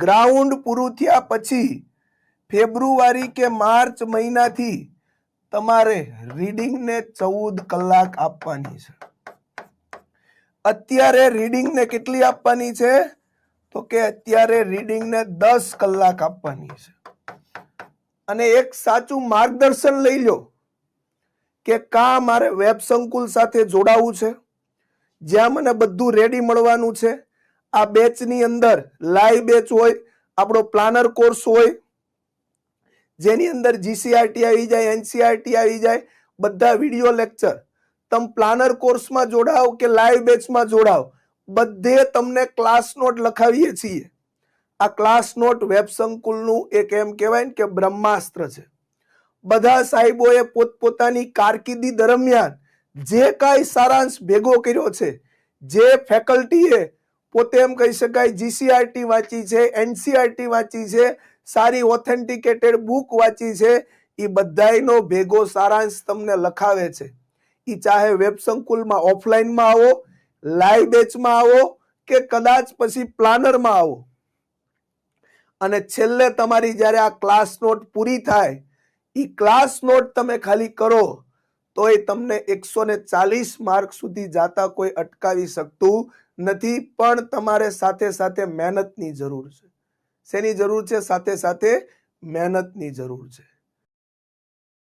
Ground પૂરું થયા પછી ફેબ્રુઆરી કે માર્ચ મહિનાથી તમારે રીડિંગને 14 કલાક આપવાની છે. અત્યારે રીડિંગને કેટલી આપવાની છે? તો કે અત્યારે રીડિંગને 10 કલાક આપવાની છે. અને એક સાચું માર્ગદર્શન લઈ લો કે કા મારે વેબ સંકુલ સાથે જોડાવું છે, જ્યાં મને બધું રેડી મળવાનું છે. આ બેચની અંદર લાઈવ બેચ હોય, આપણો પ્લાનર કોર્સ હોય, જેની અંદર જીસીઆરટી આવી જાય, એનસીઆરટી આવી જાય, બધા વિડીયો લેક્ચર. તમે પ્લાનર કોર્સમાં જોડાવ કે લાઈવ બેચમાં જોડાવ, બધે તમને ક્લાસ નોટ લખાવીએ છીએ. આ ક્લાસ નોટ વેબ સંકુલનું એક એમ કહેવાય ને કે બ્રહ્માસ્ત્ર છે. બધા સાહેબોએ પોતપોતાની કારકિર્દી દરમિયાન જે કાંઈ સારાંશ ભેગો કર્યો છે, જે ફેકલ્ટીએ પોતે એમ કહી શકાય જીસીઆરટી વાંચી છે, એનસીઆરટી વાંચી છે, સારી ઓથેન્ટિકેટેડ બુક વાંચી છે, એ બધાયનો ભેગો સારાંશ તમને લખાવે છે. એ ચાહે વેબ સંકુલમાં ઓફલાઈનમાં આવો, લાઈવ બેચમાં આવો કે કદાચ પછી પ્લાનરમાં આવો. અને છેલ્લે તમારી જ્યારે આ ક્લાસ નોટ પૂરી થાય, એ ક્લાસ નોટ તમે ખાલી કરો તો એ તમને 140 માર્ક સુધી જાતા કોઈ અટકાવી શકતું નથી. પણ તમારે સાથે સાથે મહેનતની જરૂર છે. શેની જરૂર છે? સાથે સાથે મહેનતની જરૂર છે.